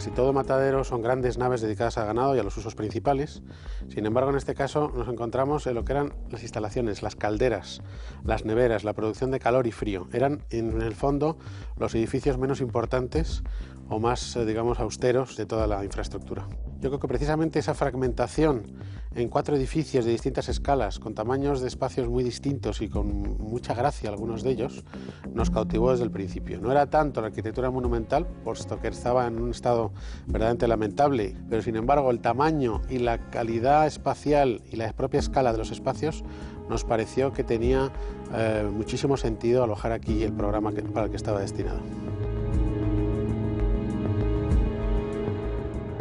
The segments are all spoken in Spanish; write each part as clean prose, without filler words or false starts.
Casi todo matadero son grandes naves dedicadas al ganado y a los usos principales. Sin embargo, en este caso nos encontramos en lo que eran las instalaciones, las calderas, las neveras, la producción de calor y frío. Eran, en el fondo, los edificios menos importantes o más, digamos, austeros de toda la infraestructura. Yo creo que precisamente esa fragmentación en 4 edificios de distintas escalas, con tamaños de espacios muy distintos y con mucha gracia algunos de ellos, nos cautivó desde el principio. No era tanto la arquitectura monumental, puesto que estaba en un estado verdaderamente lamentable, pero sin embargo el tamaño y la calidad espacial y la propia escala de los espacios nos pareció que tenía muchísimo sentido alojar aquí el programa para el que estaba destinado.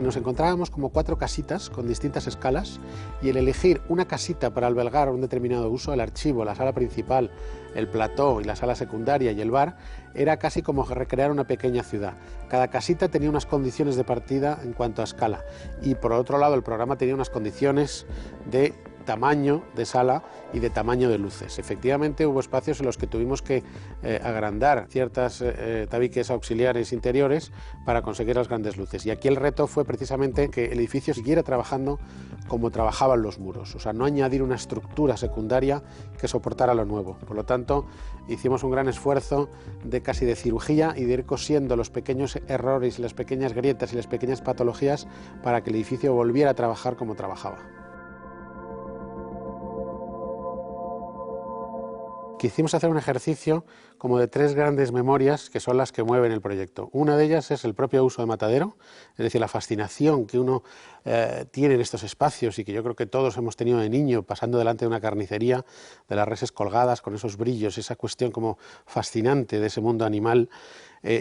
Nos encontrábamos como 4 casitas con distintas escalas y el elegir una casita para albergar un determinado uso, el archivo, la sala principal, el plató y la sala secundaria y el bar, era casi como recrear una pequeña ciudad. Cada casita tenía unas condiciones de partida en cuanto a escala y por otro lado el programa tenía unas condiciones de tamaño de sala y de tamaño de luces. Efectivamente hubo espacios en los que tuvimos que agrandar ciertas tabiques auxiliares interiores para conseguir las grandes luces, y aquí el reto fue precisamente que el edificio siguiera trabajando como trabajaban los muros, o sea, no añadir una estructura secundaria que soportara lo nuevo. Por lo tanto, hicimos un gran esfuerzo de casi de cirugía y de ir cosiendo los pequeños errores, las pequeñas grietas y las pequeñas patologías para que el edificio volviera a trabajar como trabajaba. Quisimos hacer un ejercicio como de 3 grandes memorias que son las que mueven el proyecto. Una de ellas es el propio uso de matadero, es decir, la fascinación que uno tiene en estos espacios y que yo creo que todos hemos tenido de niño pasando delante de una carnicería, de las reses colgadas con esos brillos, esa cuestión como fascinante de ese mundo animal.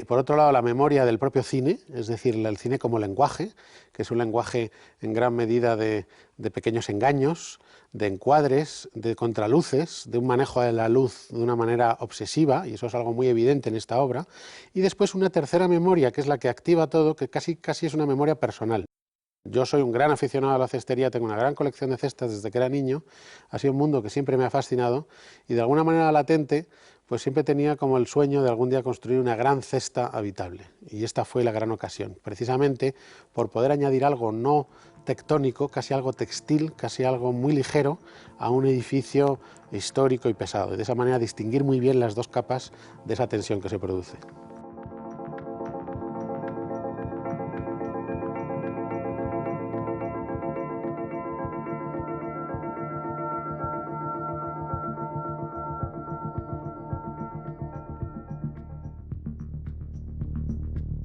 Por otro lado, la memoria del propio cine, es decir, el cine como lenguaje, que es un lenguaje en gran medida de pequeños engaños, de encuadres, de contraluces, de un manejo de la luz de una manera obsesiva, y eso es algo muy evidente en esta obra. Y después una tercera memoria, que es la que activa todo, que casi es una memoria personal. Yo soy un gran aficionado a la cestería, tengo una gran colección de cestas desde que era niño, ha sido un mundo que siempre me ha fascinado y de alguna manera latente pues siempre tenía como el sueño de algún día construir una gran cesta habitable, y esta fue la gran ocasión, precisamente por poder añadir algo no tectónico, casi algo textil, casi algo muy ligero a un edificio histórico y pesado, y de esa manera distinguir muy bien las 2 capas de esa tensión que se produce.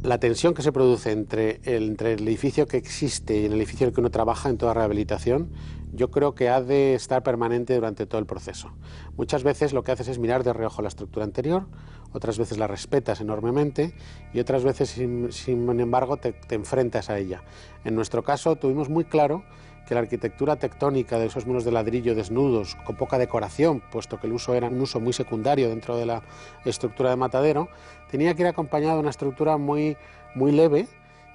La tensión que se produce entre el edificio que existe y el edificio en el que uno trabaja en toda rehabilitación, yo creo que ha de estar permanente durante todo el proceso. Muchas veces lo que haces es mirar de reojo la estructura anterior, otras veces la respetas enormemente y otras veces, sin embargo, te enfrentas a ella. En nuestro caso tuvimos muy claro que la arquitectura tectónica de esos muros de ladrillo desnudos, con poca decoración, puesto que el uso era un uso muy secundario dentro de la estructura de matadero, tenía que ir acompañado de una estructura muy leve,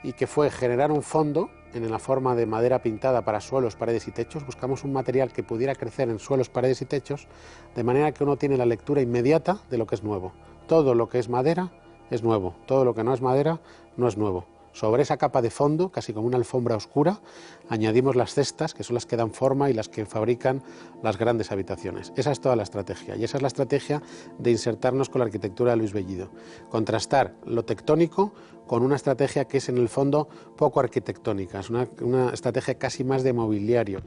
y que fue generar un fondo en la forma de madera pintada para suelos, paredes y techos. Buscamos un material que pudiera crecer en suelos, paredes y techos, de manera que uno tiene la lectura inmediata de lo que es nuevo. Todo lo que es madera es nuevo, todo lo que no es madera no es nuevo. Sobre esa capa de fondo, casi como una alfombra oscura, añadimos las cestas, que son las que dan forma y las que fabrican las grandes habitaciones. Esa es toda la estrategia, y esa es la estrategia de insertarnos con la arquitectura de Luis Bellido. Contrastar lo tectónico con una estrategia que es en el fondo poco arquitectónica, es una estrategia casi más de mobiliario.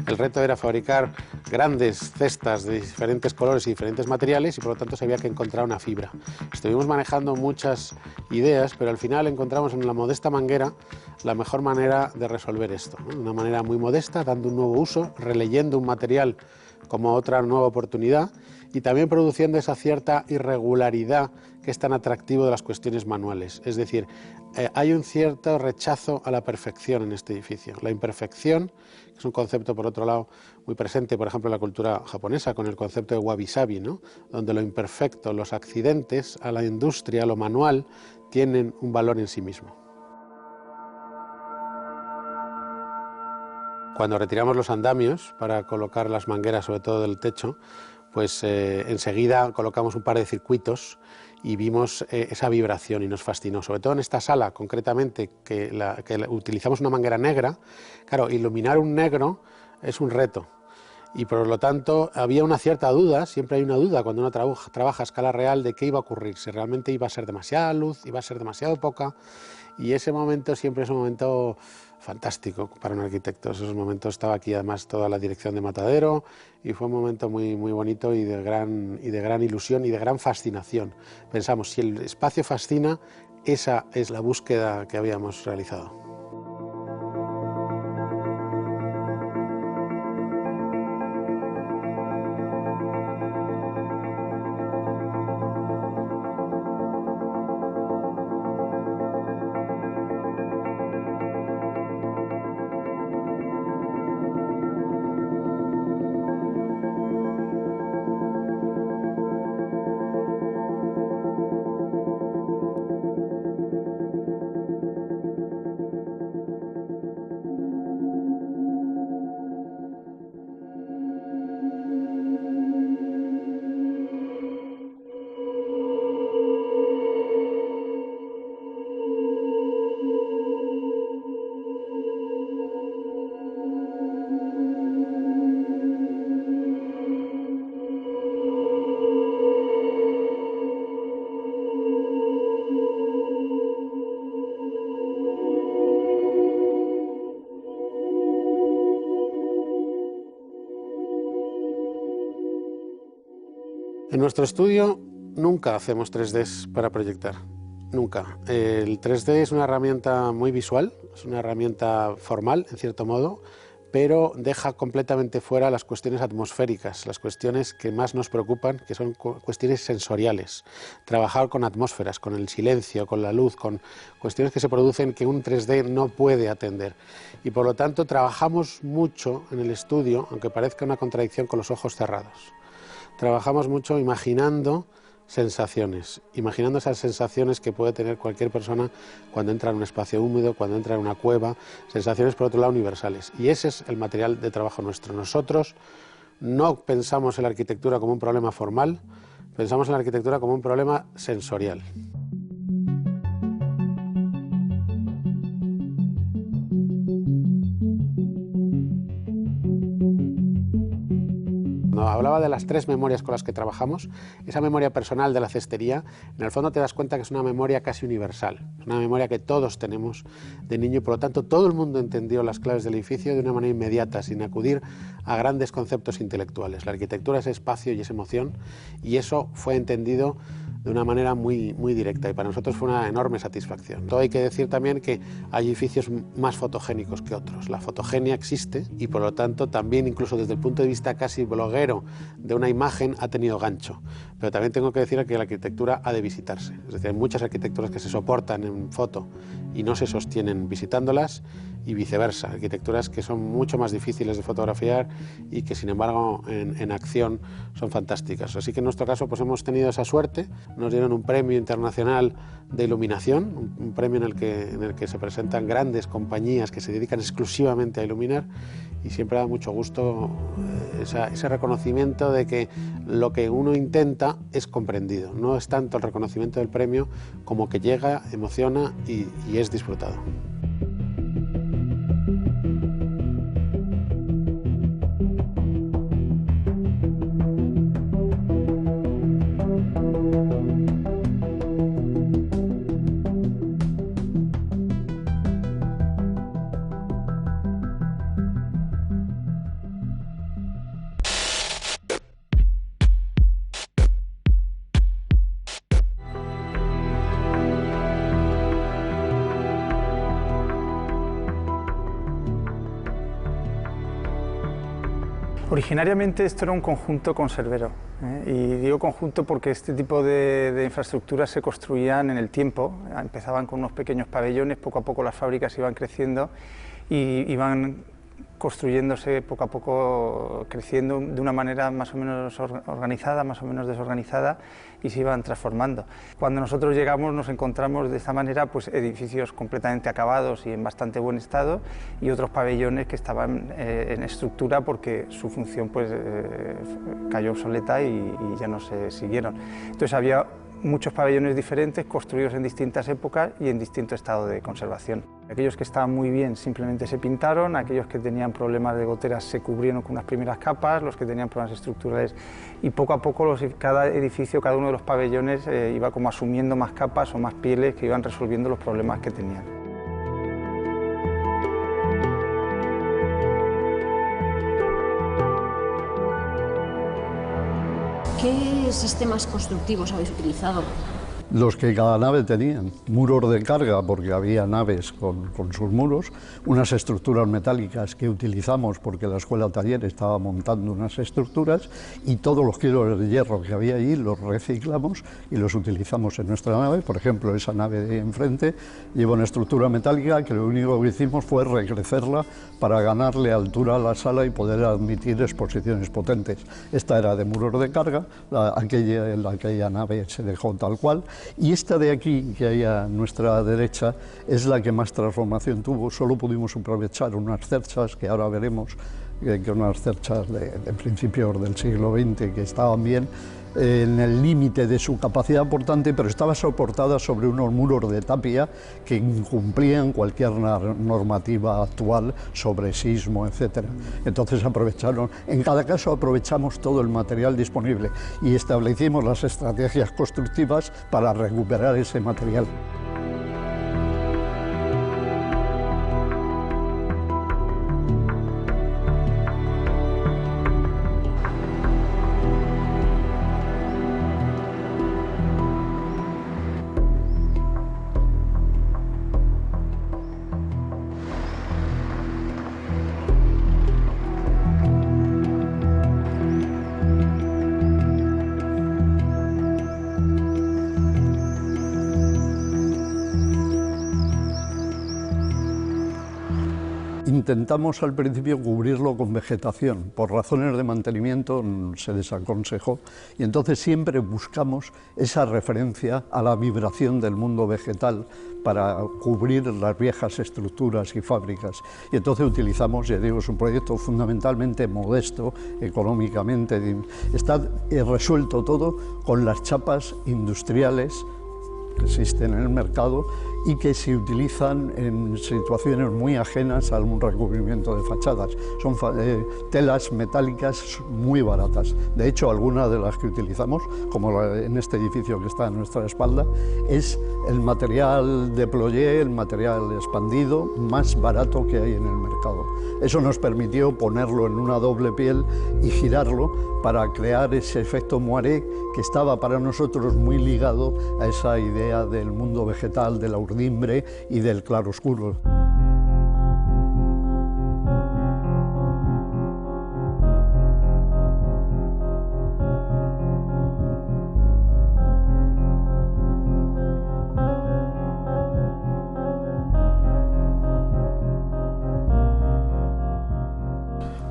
El reto era fabricar grandes cestas de diferentes colores y diferentes materiales y por lo tanto se había que encontrar una fibra. Estuvimos manejando muchas ideas, pero al final encontramos en la modesta manguera la mejor manera de resolver esto, ¿no? Una manera muy modesta, dando un nuevo uso, releyendo un material como otra nueva oportunidad y también produciendo esa cierta irregularidad que es tan atractivo de las cuestiones manuales. Es decir, hay un cierto rechazo a la perfección en este edificio. La imperfección, que es un concepto por otro lado muy presente, por ejemplo, en la cultura japonesa, con el concepto de wabi-sabi, ¿no? Donde lo imperfecto, los accidentes a la industria, a lo manual, tienen un valor en sí mismo. Cuando retiramos los andamios para colocar las mangueras, sobre todo del techo, pues enseguida colocamos un par de circuitos y vimos esa vibración y nos fascinó, sobre todo en esta sala concretamente que utilizamos una manguera negra. Claro, iluminar un negro es un reto y por lo tanto había una cierta duda, siempre hay una duda cuando uno trabaja a escala real de qué iba a ocurrir, si realmente iba a ser demasiada luz, iba a ser demasiado poca, y ese momento siempre es un momento fantástico para un arquitecto. Esos momentos estaba aquí además toda la dirección de Matadero y fue un momento muy, muy bonito y de gran ilusión y de gran fascinación. Pensamos, si el espacio fascina, esa es la búsqueda que habíamos realizado. En nuestro estudio nunca hacemos 3Ds para proyectar, nunca. El 3D es una herramienta muy visual, es una herramienta formal en cierto modo, pero deja completamente fuera las cuestiones atmosféricas, las cuestiones que más nos preocupan, que son cuestiones sensoriales. Trabajar con atmósferas, con el silencio, con la luz, con cuestiones que se producen que un 3D no puede atender. Y por lo tanto trabajamos mucho en el estudio, aunque parezca una contradicción, con los ojos cerrados. Trabajamos mucho imaginando sensaciones, imaginando esas sensaciones que puede tener cualquier persona cuando entra en un espacio húmedo, cuando entra en una cueva, sensaciones por otro lado universales. Y ese es el material de trabajo nuestro. Nosotros no pensamos en la arquitectura como un problema formal, pensamos en la arquitectura como un problema sensorial. Cuando hablaba de las 3 memorias con las que trabajamos, esa memoria personal de la cestería, en el fondo te das cuenta que es una memoria casi universal, es una memoria que todos tenemos de niño y por lo tanto todo el mundo entendió las claves del edificio de una manera inmediata, sin acudir a grandes conceptos intelectuales. La arquitectura es espacio y es emoción y eso fue entendido de una manera muy directa y para nosotros fue una enorme satisfacción. Todo hay que decir también que hay edificios más fotogénicos que otros. La fotogenia existe y por lo tanto también incluso desde el punto de vista casi bloguero de una imagen ha tenido gancho. Pero también tengo que decir que la arquitectura ha de visitarse. Es decir, hay muchas arquitecturas que se soportan en foto y no se sostienen visitándolas y viceversa. Arquitecturas que son mucho más difíciles de fotografiar y que sin embargo en acción son fantásticas. Así que en nuestro caso pues hemos tenido esa suerte. Nos dieron un premio internacional de iluminación, un premio en el que se presentan grandes compañías que se dedican exclusivamente a iluminar y siempre da mucho gusto ese reconocimiento de que lo que uno intenta es comprendido. No es tanto el reconocimiento del premio como que llega, emociona y es disfrutado. Originariamente esto era un conjunto conservero, y digo conjunto porque este tipo de infraestructuras se construían en el tiempo. Empezaban con unos pequeños pabellones, poco a poco las fábricas iban creciendo y iban construyéndose poco a poco, creciendo de una manera más o menos organizada, más o menos desorganizada, y se iban transformando. Cuando nosotros llegamos nos encontramos de esta manera pues edificios completamente acabados y en bastante buen estado, y otros pabellones que estaban en estructura porque su función pues cayó obsoleta y ya no se siguieron. Entonces había muchos pabellones diferentes construidos en distintas épocas y en distinto estado de conservación. Aquellos que estaban muy bien simplemente se pintaron, aquellos que tenían problemas de goteras se cubrieron con unas primeras capas, los que tenían problemas estructurales, y poco a poco cada edificio, cada uno de los pabellones iba como asumiendo más capas o más pieles que iban resolviendo los problemas que tenían. ¿Qué sistemas constructivos habéis utilizado? Los que cada nave tenían, muros de carga, porque había naves con sus muros, unas estructuras metálicas que utilizamos porque la escuela taller estaba montando unas estructuras, y todos los kilos de hierro que había allí los reciclamos y los utilizamos en nuestra nave. Por ejemplo, esa nave de enfrente lleva una estructura metálica que lo único que hicimos fue recrecerla para ganarle altura a la sala y poder admitir exposiciones potentes. Esta era de muros de carga, aquella nave se dejó tal cual. Y esta de aquí, que hay a nuestra derecha, es la que más transformación tuvo. Solo pudimos aprovechar unas cerchas, que ahora veremos, que unas cerchas de principios del siglo XX, que estaban bien en el límite de su capacidad portante, pero estaba soportada sobre unos muros de tapia que incumplían cualquier normativa actual sobre sismo, etc. Entonces aprovecharon, en cada caso aprovechamos todo el material disponible y establecimos las estrategias constructivas para recuperar ese material. Intentamos al principio cubrirlo con vegetación, por razones de mantenimiento se desaconsejó, y entonces siempre buscamos esa referencia a la vibración del mundo vegetal para cubrir las viejas estructuras y fábricas. Y entonces utilizamos, ya digo, es un proyecto fundamentalmente modesto, económicamente, está resuelto todo con las chapas industriales que existen en el mercado y que se utilizan en situaciones muy ajenas a un recubrimiento de fachadas. Son telas metálicas muy baratas. De hecho, algunas de las que utilizamos, como en este edificio que está a nuestra espalda, es el material de ployé, el material expandido más barato que hay en el mercado. Eso nos permitió ponerlo en una doble piel y girarlo para crear ese efecto moiré que estaba para nosotros muy ligado a esa idea del mundo vegetal, de la urdimbre y del claroscuro.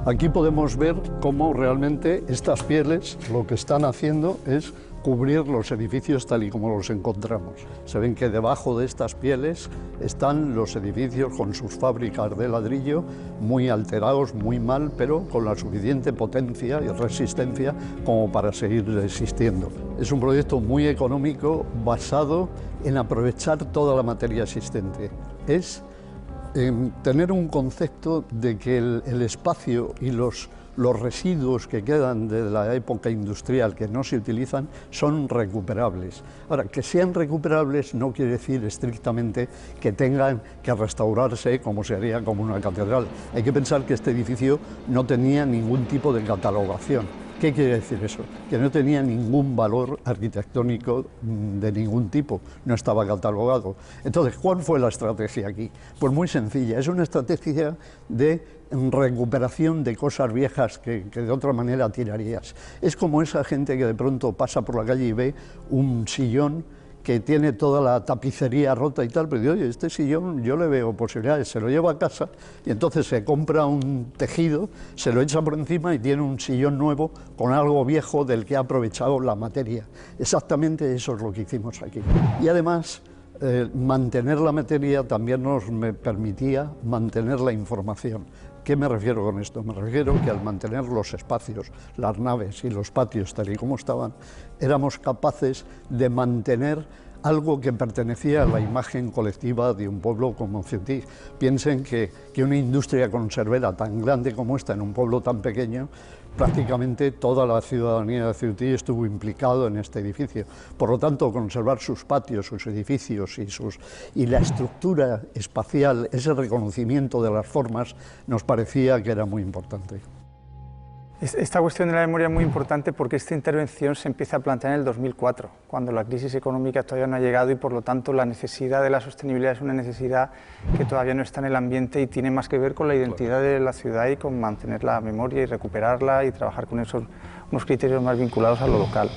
Aquí podemos ver cómo realmente estas pieles lo que están haciendo es cubrir los edificios tal y como los encontramos. Se ven que debajo de estas pieles están los edificios con sus fábricas de ladrillo muy alterados, muy mal, pero con la suficiente potencia y resistencia como para seguir existiendo. Es un proyecto muy económico basado en aprovechar toda la materia existente. Es tener un concepto de que el espacio y los residuos que quedan de la época industrial que no se utilizan son recuperables. Ahora, que sean recuperables no quiere decir estrictamente que tengan que restaurarse como se haría como una catedral. Hay que pensar que este edificio no tenía ningún tipo de catalogación. ¿Qué quiere decir eso? Que no tenía ningún valor arquitectónico de ningún tipo, no estaba catalogado. Entonces, ¿cuál fue la estrategia aquí? Pues muy sencilla, es una estrategia de recuperación de cosas viejas que de otra manera tirarías. Es como esa gente que de pronto pasa por la calle y ve un sillón que tiene toda la tapicería rota y tal, pero digo, oye, este sillón yo le veo posibilidades, se lo lleva a casa y entonces se compra un tejido, se lo echa por encima y tiene un sillón nuevo con algo viejo del que ha aprovechado la materia. Exactamente eso es lo que hicimos aquí. Y además, mantener la materia también nos permitía mantener la información. ¿Qué me refiero con esto? Me refiero que al mantener los espacios, las naves y los patios tal y como estaban, éramos capaces de mantener algo que pertenecía a la imagen colectiva de un pueblo como Ceutí. Piensen que una industria conservera tan grande como esta en un pueblo tan pequeño, prácticamente toda la ciudadanía de Ceutí estuvo implicado en este edificio. Por lo tanto, conservar sus patios, sus edificios y la estructura espacial, ese reconocimiento de las formas, nos parecía que era muy importante. Esta cuestión de la memoria es muy importante porque esta intervención se empieza a plantear en el 2004, cuando la crisis económica todavía no ha llegado y por lo tanto la necesidad de la sostenibilidad es una necesidad que todavía no está en el ambiente y tiene más que ver con la identidad de la ciudad y con mantener la memoria y recuperarla y trabajar con esos unos criterios más vinculados a lo local.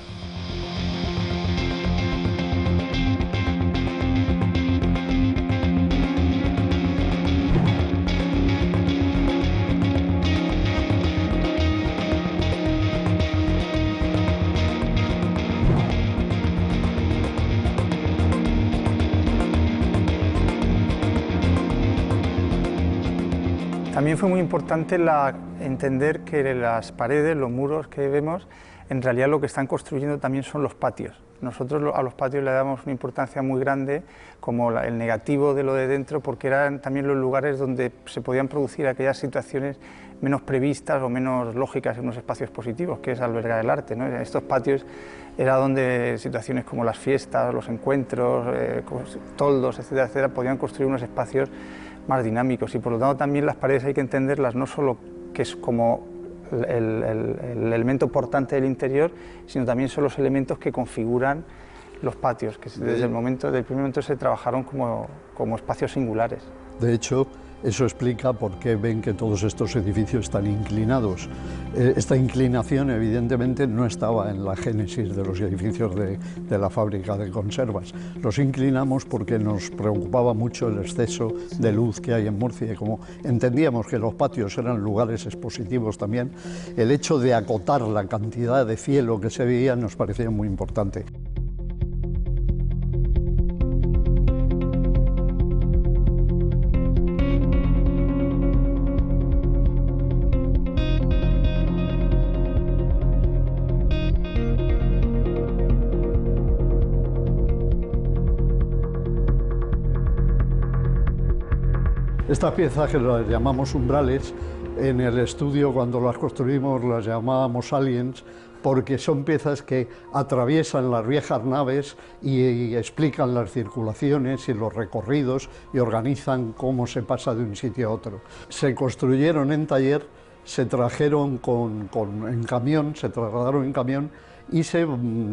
También fue muy importante entender que las paredes, los muros que vemos, en realidad lo que están construyendo también son los patios. Nosotros a los patios le damos una importancia muy grande como el negativo de lo de dentro, porque eran también los lugares donde se podían producir aquellas situaciones menos previstas o menos lógicas en unos espacios positivos, que es albergar el arte, ¿no? Estos patios era donde situaciones como las fiestas, los encuentros, toldos, etcétera, etcétera, podían construir unos espacios más dinámicos y por lo tanto también las paredes hay que entenderlas no solo que es como el elemento portante del interior, sino también son los elementos que configuran los patios, que desde el primer momento se trabajaron como espacios singulares. De hecho, eso explica por qué ven que todos estos edificios están inclinados. Esta inclinación evidentemente no estaba en la génesis de los edificios de la fábrica de conservas. Los inclinamos porque nos preocupaba mucho el exceso de luz que hay en Murcia y como entendíamos que los patios eran lugares expositivos también, el hecho de acotar la cantidad de cielo que se veía nos parecía muy importante. Estas piezas, que las llamamos umbrales, en el estudio cuando las construimos las llamábamos aliens, porque son piezas que atraviesan las viejas naves y explican las circulaciones y los recorridos y organizan cómo se pasa de un sitio a otro. Se construyeron en taller, se trajeron en camión, se trasladaron en camión y se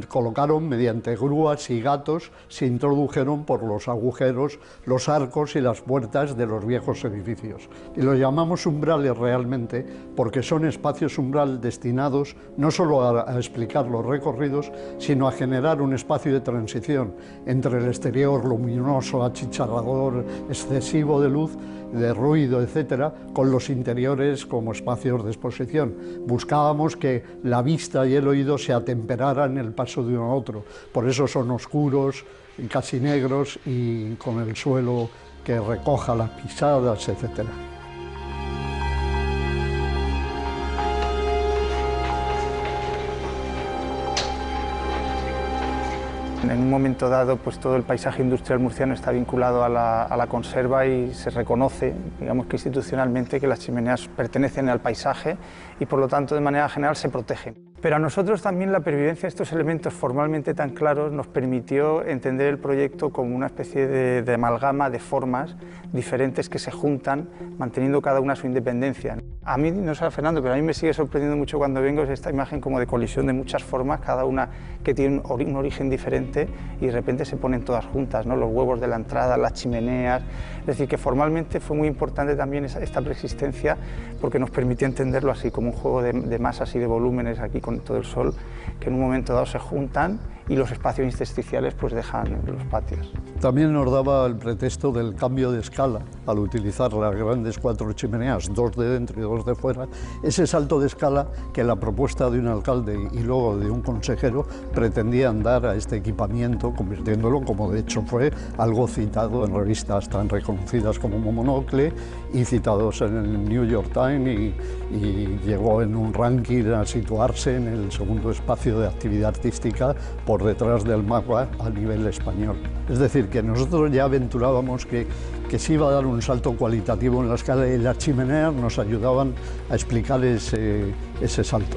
colocaron mediante grúas y gatos, se introdujeron por los agujeros, los arcos y las puertas de los viejos edificios. Y los llamamos umbrales realmente porque son espacios umbral destinados no solo a explicar los recorridos, sino a generar un espacio de transición entre el exterior luminoso, achicharrador, excesivo de luz, de ruido, etcétera, con los interiores como espacios de exposición. Buscábamos que la vista y el oído se atemperaran en el paso de uno a otro. Por eso son oscuros, casi negros y con el suelo que recoja las pisadas, etcétera. En un momento dado, pues todo el paisaje industrial murciano está vinculado a la conserva y se reconoce, digamos que institucionalmente, que las chimeneas pertenecen al paisaje y por lo tanto de manera general se protegen. Pero a nosotros también la pervivencia de estos elementos formalmente tan claros nos permitió entender el proyecto como una especie de amalgama de formas diferentes que se juntan, manteniendo cada una su independencia. A mí, no sé, Fernando, pero a mí me sigue sorprendiendo mucho cuando vengo esta imagen como de colisión de muchas formas, cada una que tiene un origen diferente y de repente se ponen todas juntas, ¿no? Los huevos de la entrada, las chimeneas. Es decir, que formalmente fue muy importante también esta preexistencia porque nos permitió entenderlo así, como un juego de masas y de volúmenes aquí con todo el sol, que en un momento dado se juntan y los espacios intersticiales pues dejan los patios. También nos daba el pretexto del cambio de escala al utilizar las grandes 4 chimeneas, 2 de dentro y 2 de fuera, ese salto de escala que la propuesta de un alcalde y luego de un consejero pretendían dar a este equipamiento, convirtiéndolo, como de hecho fue, algo citado en revistas tan reconocidas como Monocle y citados en el New York Times y llegó en un ranking a situarse en el segundo espacio de actividad artística por detrás del MACBA a nivel español. Es decir, que nosotros ya aventurábamos que se iba a dar un salto cualitativo en la escala y las chimeneas nos ayudaban a explicar ese salto.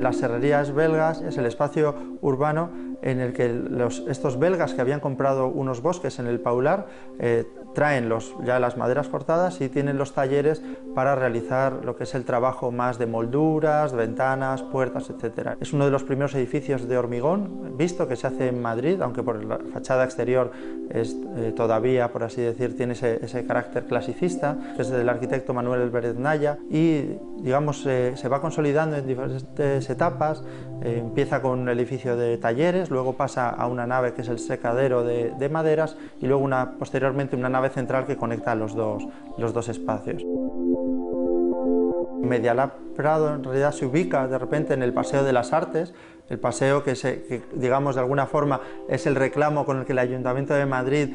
Las serrerías belgas es el espacio urbano en el que estos belgas que habían comprado unos bosques en el Paular traen ya las maderas cortadas y tienen los talleres para realizar lo que es el trabajo más de molduras, ventanas, puertas, etc. Es uno de los primeros edificios de hormigón visto que se hace en Madrid, aunque por la fachada exterior es todavía, por así decir, tiene ese carácter clasicista, que es del arquitecto Manuel Álvarez Naya, y digamos se va consolidando en diferentes etapas. Empieza con un edificio de talleres, luego pasa a una nave que es el secadero de maderas y luego posteriormente una nave central que conecta los dos espacios. Medialab Prado en realidad se ubica de repente en el Paseo de las Artes, el paseo que digamos de alguna forma es el reclamo con el que el Ayuntamiento de Madrid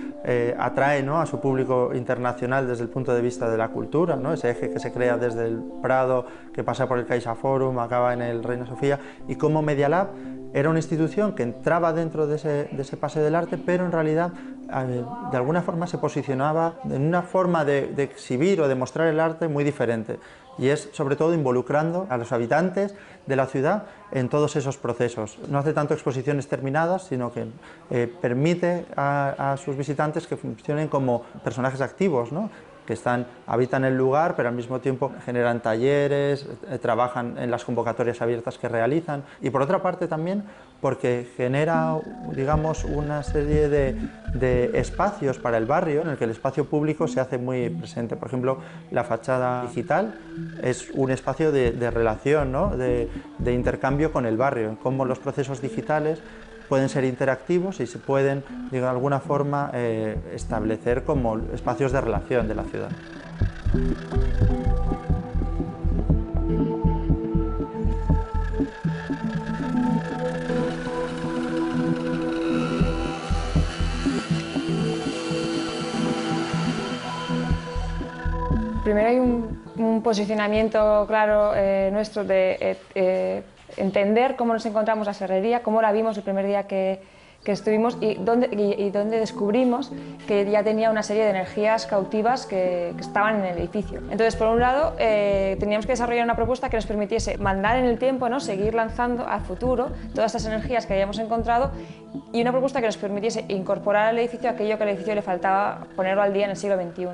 atrae, ¿no?, a su público internacional desde el punto de vista de la cultura, ¿no?, ese eje que se crea desde el Prado, que pasa por el CaixaForum, acaba en el Reina Sofía, y como Medialab era una institución que entraba dentro de ese Paseo del Arte, pero en realidad de alguna forma se posicionaba en una forma de exhibir o de mostrar el arte muy diferente, y es sobre todo involucrando a los habitantes de la ciudad en todos esos procesos. No hace tanto exposiciones terminadas, sino que permite a sus visitantes que funcionen como personajes activos, ¿no?, que habitan el lugar, pero al mismo tiempo generan talleres, trabajan en las convocatorias abiertas que realizan, y por otra parte también porque genera, digamos, una serie de espacios para el barrio en el que el espacio público se hace muy presente. Por ejemplo, la fachada digital es un espacio de relación, ¿no?, de intercambio con el barrio, cómo los procesos digitales pueden ser interactivos y se pueden, de alguna forma, establecer como espacios de relación de la ciudad. Primero hay un posicionamiento claro nuestro de entender cómo nos encontramos la serrería, cómo la vimos el primer día que estuvimos y dónde descubrimos que ya tenía una serie de energías cautivas que estaban en el edificio. Entonces, por un lado, teníamos que desarrollar una propuesta que nos permitiese mandar en el tiempo, ¿no?, seguir lanzando al futuro todas estas energías que habíamos encontrado, y una propuesta que nos permitiese incorporar al edificio aquello que al edificio le faltaba ponerlo al día en el siglo XXI.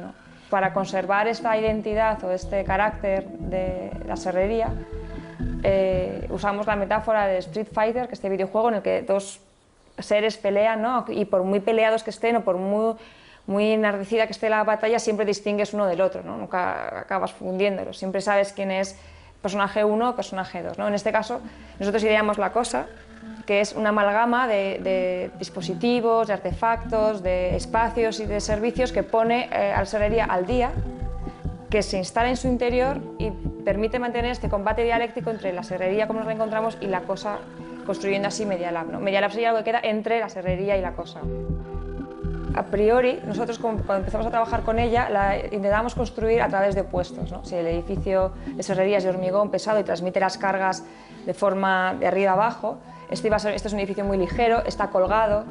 Para conservar esta identidad o este carácter de la serrería, usamos la metáfora de Street Fighter, que es este videojuego en el que dos seres pelean, ¿no?, y por muy peleados que estén o por muy enardecida que esté la batalla, siempre distingues uno del otro, ¿no?, nunca acabas fundiéndolos, siempre sabes quién es personaje 1 o personaje 2, ¿no? En este caso, nosotros ideamos La Cosa, que es una amalgama de dispositivos, de artefactos, de espacios y de servicios que pone a la serrería al día, que se instala en su interior y permite mantener este combate dialéctico entre la serrería como nos la encontramos y La Cosa, construyendo así Medialab, ¿no? Medialab sería algo que queda entre la serrería y La Cosa. a priori, nosotros cuando empezamos a trabajar con ella, la intentamos construir a través de opuestos, ¿no? Si el edificio de serrería es de hormigón pesado y transmite las cargas de forma de arriba a abajo, este es un edificio muy ligero, está colgado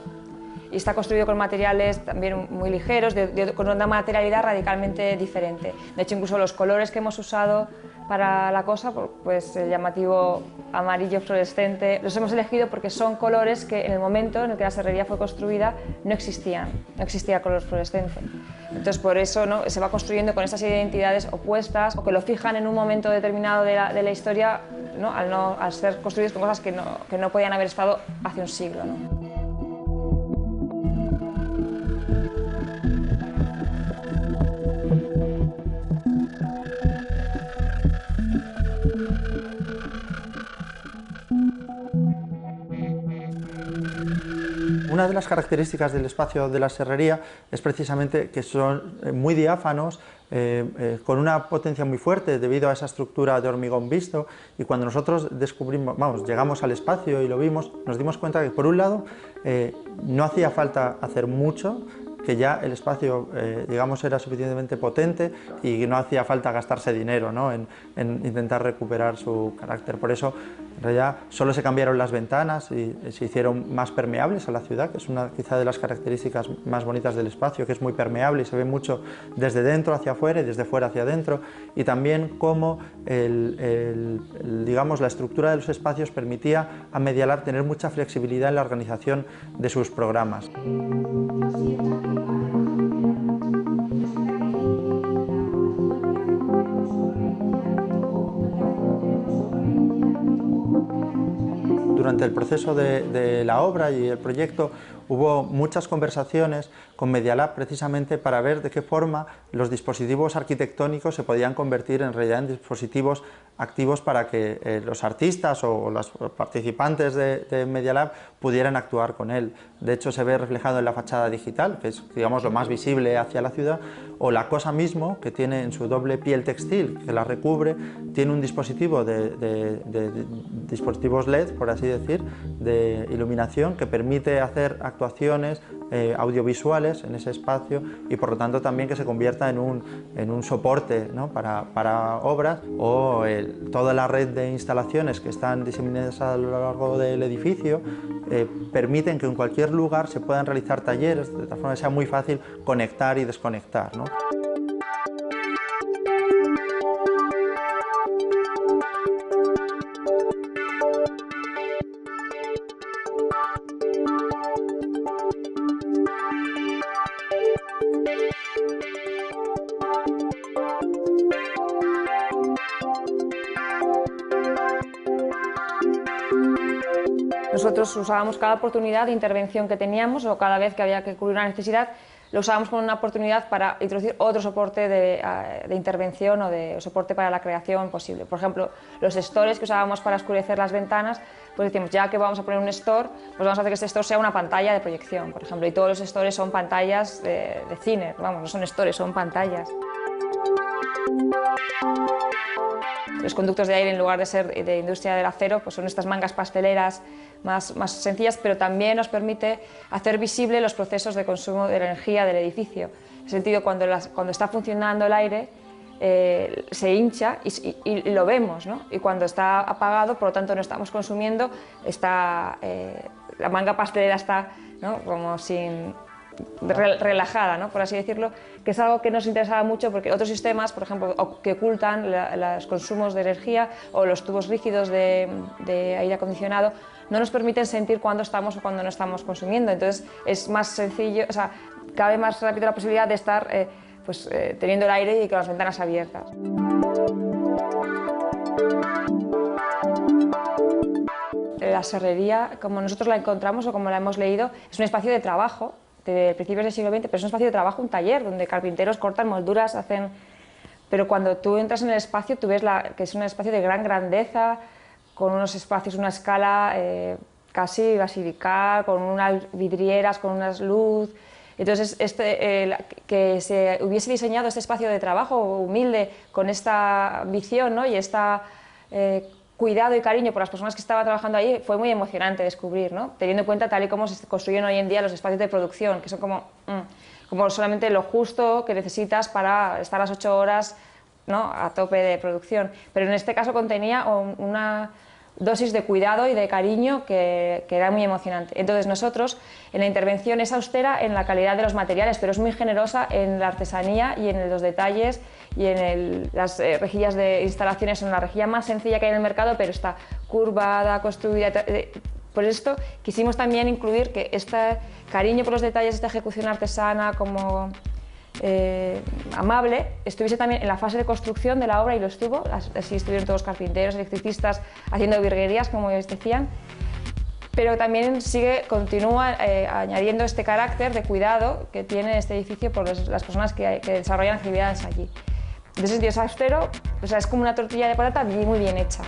y está construido con materiales también muy ligeros, con una materialidad radicalmente diferente. De hecho, incluso los colores que hemos usado para la cosa, pues el llamativo amarillo fluorescente, los hemos elegido porque son colores que en el momento en el que la serrería fue construida no existía color fluorescente. Entonces por eso, ¿no?, se va construyendo con estas identidades opuestas o que lo fijan en un momento determinado de la historia, ¿no?, al ser construidos con cosas que no podían haber estado hace un siglo, ¿no? Una de las características del espacio de la serrería es precisamente que son muy diáfanos, con una potencia muy fuerte debido a esa estructura de hormigón visto, y cuando nosotros llegamos al espacio y lo vimos, nos dimos cuenta que por un lado no hacía falta hacer mucho, que ya el espacio, digamos, era suficientemente potente y no hacía falta gastarse dinero, ¿no?, en intentar recuperar su carácter. Por eso, en realidad, solo se cambiaron las ventanas y se hicieron más permeables a la ciudad, que es una quizá de las características más bonitas del espacio, que es muy permeable y se ve mucho desde dentro hacia afuera y desde fuera hacia adentro, y también cómo digamos, la estructura de los espacios permitía a Media Lab tener mucha flexibilidad en la organización de sus programas. Durante el proceso de la obra y el proyecto hubo muchas conversaciones con Media Lab precisamente para ver de qué forma los dispositivos arquitectónicos se podían convertir en realidad en dispositivos activos para que los artistas o los participantes de Media Lab pudieran actuar con él. De hecho, se ve reflejado en la fachada digital, que es, digamos, lo más visible hacia la ciudad, o la cosa mismo, que tiene en su doble piel textil que la recubre, tiene un dispositivo de dispositivos LED, por así decir, de iluminación, que permite hacer actuaciones audiovisuales en ese espacio y por lo tanto también que se convierta en un soporte, ¿no?, para obras, o toda la red de instalaciones que están diseminadas a lo largo del edificio permiten que en cualquier lugar se puedan realizar talleres, de tal forma que sea muy fácil conectar y desconectar, ¿no? Nosotros usábamos cada oportunidad de intervención que teníamos o cada vez que había que cubrir una necesidad, lo usábamos como una oportunidad para introducir otro soporte de intervención o de soporte para la creación posible. Por ejemplo, los stores que usábamos para oscurecer las ventanas, pues decíamos, ya que vamos a poner un store, pues vamos a hacer que este store sea una pantalla de proyección, por ejemplo, y todos los stores son pantallas de cine, vamos, no son stores, son pantallas. Los conductos de aire, en lugar de ser de industria del acero, pues son estas mangas pasteleras más sencillas, pero también nos permite hacer visible los procesos de consumo de energía del edificio. En el sentido, cuando está funcionando el aire, se hincha y lo vemos, ¿no? Y cuando está apagado, por lo tanto no estamos consumiendo, la manga pastelera está, ¿no?, como relajada, ¿no?, por así decirlo, que es algo que nos interesaba mucho porque otros sistemas, por ejemplo, que ocultan los consumos de energía o los tubos rígidos de aire acondicionado, no nos permiten sentir cuándo estamos o cuándo no estamos consumiendo. Entonces es más sencillo, o sea, cabe más rápido la posibilidad de estar teniendo el aire y con las ventanas abiertas. La serrería, como nosotros la encontramos o como la hemos leído, es un espacio de trabajo de principios del siglo XX, pero es un espacio de trabajo, un taller, donde carpinteros cortan molduras, Pero cuando tú entras en el espacio, tú ves que es un espacio de gran grandeza, con unos espacios, una escala casi basilical, con unas vidrieras, con unas luz. Entonces, que se hubiese diseñado este espacio de trabajo humilde, con esta ambición, ¿no?, y esta cuidado y cariño por las personas que estaban trabajando ahí fue muy emocionante descubrir, ¿no? Teniendo en cuenta tal y como se construyen hoy en día los espacios de producción, que son como solamente lo justo que necesitas para estar las 8 horas, ¿no?, a tope de producción. Pero en este caso contenía una dosis de cuidado y de cariño que era muy emocionante. Entonces nosotros, en la intervención es austera en la calidad de los materiales, pero es muy generosa en la artesanía y en los detalles y en las rejillas de instalaciones. Son la rejilla más sencilla que hay en el mercado, pero está curvada, construida. Por esto quisimos también incluir que este cariño por los detalles, esta ejecución artesana como amable, estuviese también en la fase de construcción de la obra, y lo estuvo. Así estuvieron todos los carpinteros, electricistas haciendo virguerías, como ellos decían, pero también continúa añadiendo este carácter de cuidado que tiene este edificio por las personas que desarrollan actividades allí. En ese sentido es austero, o sea, es como una tortilla de patata muy bien hecha.